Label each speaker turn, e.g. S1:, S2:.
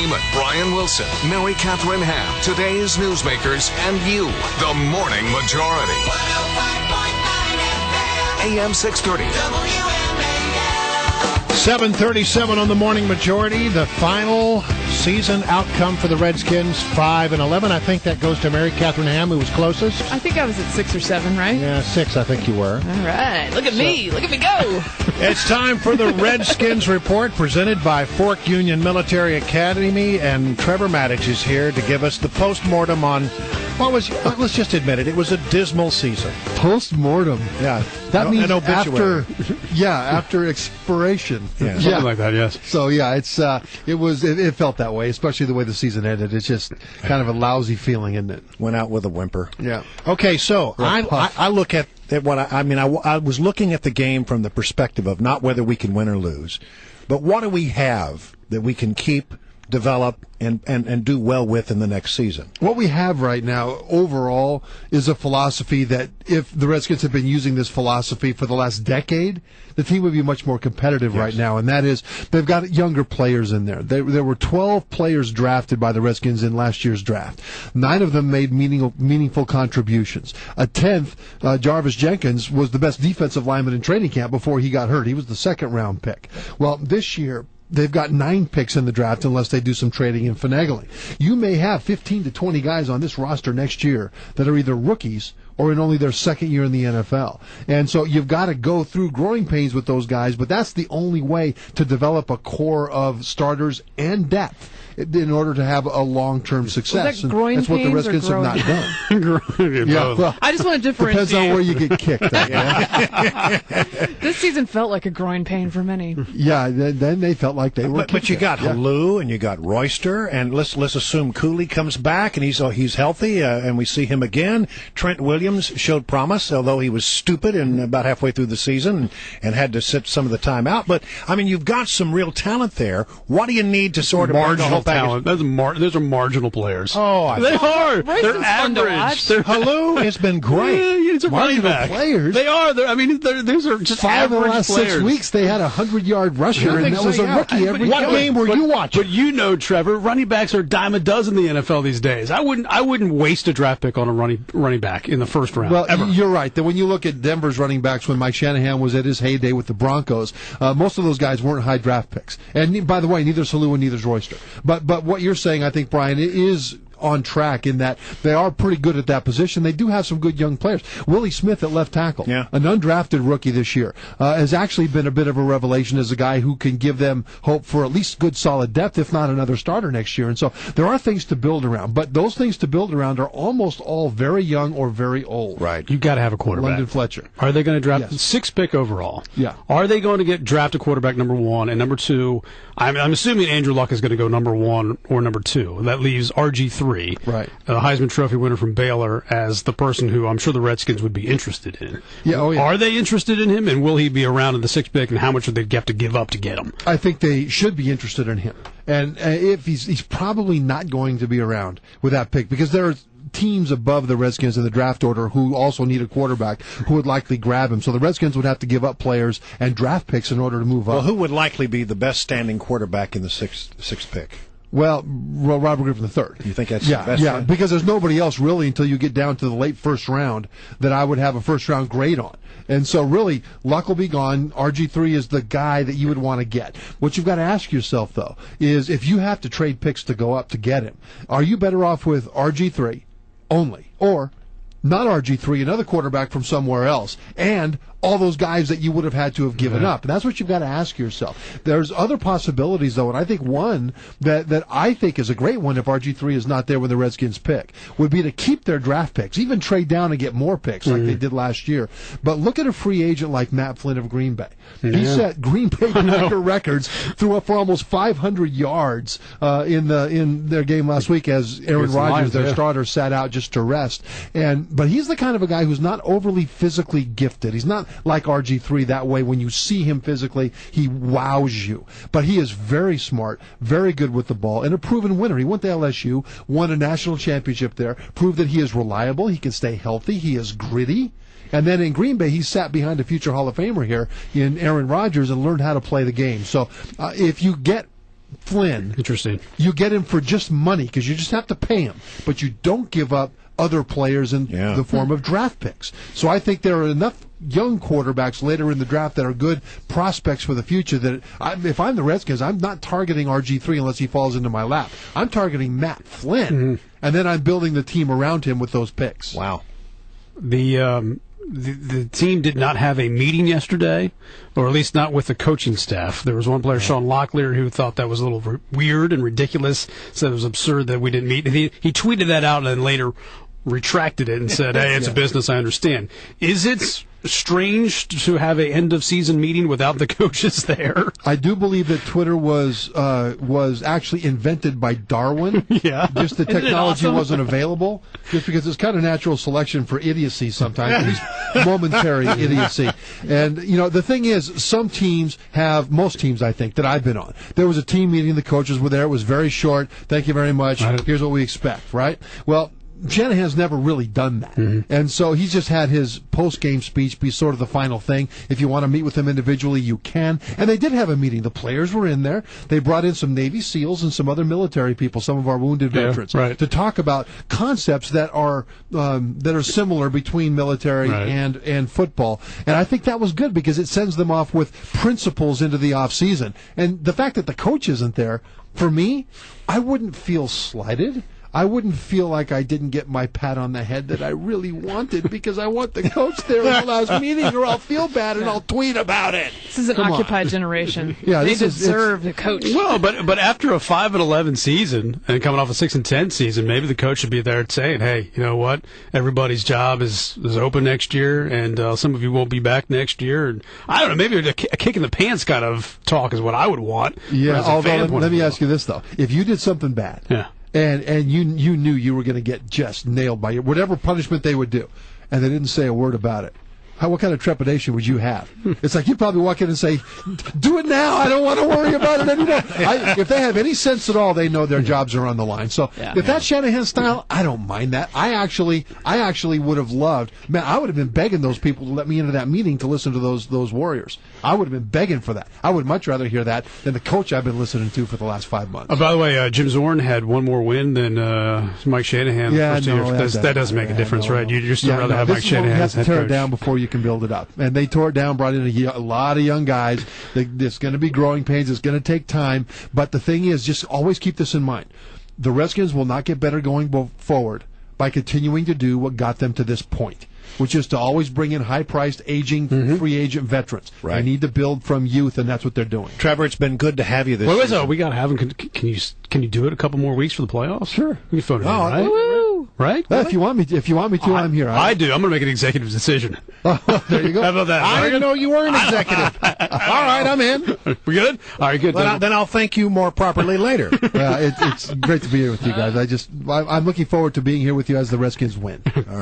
S1: Freeman, Brian Wilson, Mary Catherine Ham, today's newsmakers, and you, the Morning Majority. 105.9 FM. AM 630. WMAL.
S2: 7:37 on the Morning Majority. The final season outcome for the Redskins, 5-11. I think that goes to Mary Catherine Ham, who was closest.
S3: I think I was at 6 or 7, right?
S2: Yeah, 6, I think you were.
S3: All right. Look at me. Look at me go.
S2: It's time for the Redskins Report, presented by Fork Union Military Academy, and Trevor Matich is here to give us the postmortem on what was, let's just admit it, it was a dismal season.
S4: Postmortem.
S2: Yeah.
S4: That means
S2: after,
S4: after expiration.
S2: Yeah.
S5: Something like that, yes.
S4: So, yeah, it felt that way, especially the way the season ended. It's just kind of a lousy feeling, isn't it?
S2: Went out with a whimper.
S4: Yeah.
S2: Okay, so I look at what I was looking at the game from the perspective of not whether we can win or lose, but what do we have that we can keep, develop, and do well with in the next season?
S4: What we have right now overall is a philosophy that if the Redskins have been using this philosophy for the last decade, the team would be much more competitive right now, and that is they've got younger players in there. There were 12 players drafted by the Redskins in last year's draft. 9 of them made meaningful contributions. A 10th, Jarvis Jenkins, was the best defensive lineman in training camp before he got hurt. He was the second-round pick. Well, this year, they've got 9 picks in the draft unless they do some trading and finagling. You may have 15 to 20 guys on this roster next year that are either rookies or in only their second year in the NFL. And so you've got to go through growing pains with those guys, but that's the only way to develop a core of starters and depth in order to have a long-term success.
S3: That growing
S4: that's what the Redskins have not done.
S5: Yeah,
S4: well,
S3: I just want to differentiate.
S4: depends on where you get kicked.
S3: This season felt like a growing pain for many.
S4: Yeah, then they felt like they were.
S2: But you got Halou and you got Royster, and let's assume Cooley comes back and he's healthy, and we see him again. Trent Williams showed promise, although he was stupid in about halfway through the season and had to sit some of the time out. But I mean, you've got some real talent there. What do you need to sort of
S5: marginal talent? Those are marginal players.
S2: Oh,
S5: they are. They're
S3: average.
S2: Halou has been great.
S5: It's a running back.
S4: Players.
S5: They are. These are just
S4: 5 of the
S5: average
S4: last
S5: players.
S4: 6 weeks they had a 100-yard rusher, and that was a rookie every
S2: What game were you watching?
S5: But you know, Trevor, running backs are a dime a dozen in the NFL these days. I wouldn't waste a draft pick on a running back in the first round.
S4: Well,
S5: ever.
S4: You're right. That when you look at Denver's running backs when Mike Shanahan was at his heyday with the Broncos, most of those guys weren't high draft picks. And by the way, neither's Halou and neither's Royster. But what you're saying, I think, Brian, is on track in that they are pretty good at that position. They do have some good young players. Willie Smith at left tackle, an undrafted rookie this year, has actually been a bit of a revelation as a guy who can give them hope for at least good solid depth, if not another starter next year. And so there are things to build around, but those things to build around are almost all very young or very old.
S2: Right.
S5: You've got to have a quarterback.
S4: London Fletcher.
S5: Are they going to draft
S4: Yes.
S5: 6th pick overall?
S4: Yeah.
S5: Are they going to draft a quarterback number 1 and number 2? I'm assuming Andrew Luck is going to go number 1 or number 2. That leaves RG3.
S4: Right.
S5: A Heisman Trophy winner from Baylor, as the person who I'm sure the Redskins would be interested in.
S4: Yeah, oh yeah.
S5: Are they interested in him, and will he be around in the 6th pick, and how much would they have to give up to get him?
S4: I think they should be interested in him. And if he's probably not going to be around with that pick, because there are teams above the Redskins in the draft order who also need a quarterback who would likely grab him. So the Redskins would have to give up players and draft picks in order to move up.
S2: Well, who would likely be the best standing quarterback in the sixth pick?
S4: Well, Robert Griffin III.
S2: You think that's the best?
S4: Yeah, because there's nobody else really until you get down to the late first round that I would have a first-round grade on. And so really, Luck will be gone. RG3 is the guy that you would want to get. What you've got to ask yourself, though, is if you have to trade picks to go up to get him, are you better off with RG3 only, or not RG3, another quarterback from somewhere else, and all those guys that you would have had to have given up? And that's what you've got to ask yourself. There's other possibilities, though, and I think one that I think is a great one if RG3 is not there when the Redskins pick would be to keep their draft picks, even trade down and get more picks like they did last year. But look at a free agent like Matt Flynn of Green Bay. He set Green Bay records, threw up for almost 500 yards in their game last week as Aaron Rodgers, their starter, sat out just to rest. But he's the kind of a guy who's not overly physically gifted. He's not like RG3 that way. When you see him physically, he wows you. But he is very smart, very good with the ball, and a proven winner. He went to LSU, won a national championship there, proved that he is reliable, he can stay healthy, he is gritty. And then in Green Bay, he sat behind a future Hall of Famer here in Aaron Rodgers and learned how to play the game. So if you get Flynn,
S5: Interesting.
S4: you get him for just money because you just have to pay him, but you don't give up other players in the form of draft picks. So I think there are enough young quarterbacks later in the draft that are good prospects for the future that if I'm the Redskins, I'm not targeting RG3 unless he falls into my lap. I'm targeting Matt Flynn, and then I'm building the team around him with those picks.
S2: Wow.
S5: The team did not have a meeting yesterday, or at least not with the coaching staff. There was one player, Sean Locklear, who thought that was a little weird and ridiculous, said it was absurd that we didn't meet. He tweeted that out and then later retracted it and said, hey, it's a business, I understand. Is it strange to have an end-of-season meeting without the coaches there?
S4: I do believe that Twitter was actually invented by Darwin.
S5: Yeah.
S4: Just the
S3: Isn't it
S4: technology
S3: awesome?
S4: wasn't available, just because it's kind of natural selection for idiocy sometimes, at least momentary idiocy. And, the thing is, most teams, I think, that I've been on, there was a team meeting, the coaches were there, it was very short, thank you very much, here's what we expect, right? Well, Shanahan's never really done that. And so he's just had his post-game speech be sort of the final thing. If you want to meet with him individually, you can. And they did have a meeting. The players were in there. They brought in some Navy SEALs and some other military people, some of our wounded veterans, to talk about concepts that are similar between military and football. And I think that was good because it sends them off with principles into the off season. And the fact that the coach isn't there, for me, I wouldn't feel slighted. I wouldn't feel like I didn't get my pat on the head that I really wanted because I want the coach there in the last meeting or I'll feel bad and I'll tweet about it.
S3: This is an occupied generation.
S4: Yeah,
S3: they deserve the coach.
S5: Well, but after a 5-11 season and coming off a 6-10 season, maybe the coach should be there saying, "Hey, you know what? Everybody's job is open next year, and some of you won't be back next year." And I don't know. Maybe a kick in the pants kind of talk is what I would want.
S4: Yeah. Although let me ask you this though: if you did something bad, and you knew you were going to get just nailed by whatever punishment they would do, and they didn't say a word about it, what kind of trepidation would you have? It's like you'd probably walk in and say, "Do it now. I don't want to worry about it anymore." If they have any sense at all, they know their jobs are on the line. So if that's Shanahan style, I don't mind that. I actually would have loved. Man, I would have been begging those people to let me into that meeting to listen to those Warriors. I would have been begging for that. I would much rather hear that than the coach I've been listening to for the last 5 months.
S5: By the way, Jim Zorn had one more win than Mike Shanahan.
S4: Yeah,
S5: the first 2 years. That doesn't make a difference, right? You'd still rather have Mike Shanahan.
S4: You have to
S5: as head
S4: tear
S5: coach.
S4: it down before you can build it up. And they tore it down, brought in a lot of young guys. It's going to be growing pains. It's going to take time. But the thing is, just always keep this in mind. The Redskins will not get better going forward by continuing to do what got them to this point, which is to always bring in high-priced, aging, free agent veterans.
S2: Right.
S4: They need to build from youth, and that's what they're doing.
S2: Trevor, it's been good to have you this
S5: Wait,
S2: season.
S5: we got to have him. Can you do it a couple more weeks for the playoffs? Sure. We can phone it in, right?
S3: Woo!
S5: Right?
S4: If you want me to, I'm here.
S5: I do. I'm going to make an executive decision.
S4: There you go.
S5: How about that?
S2: I didn't know you were an executive. All right, I'm in.
S5: We good? All right, good.
S2: Then I'll thank you more properly later.
S4: It's great to be here with you guys. I'm looking forward to being here with you as the Redskins win.
S2: All right.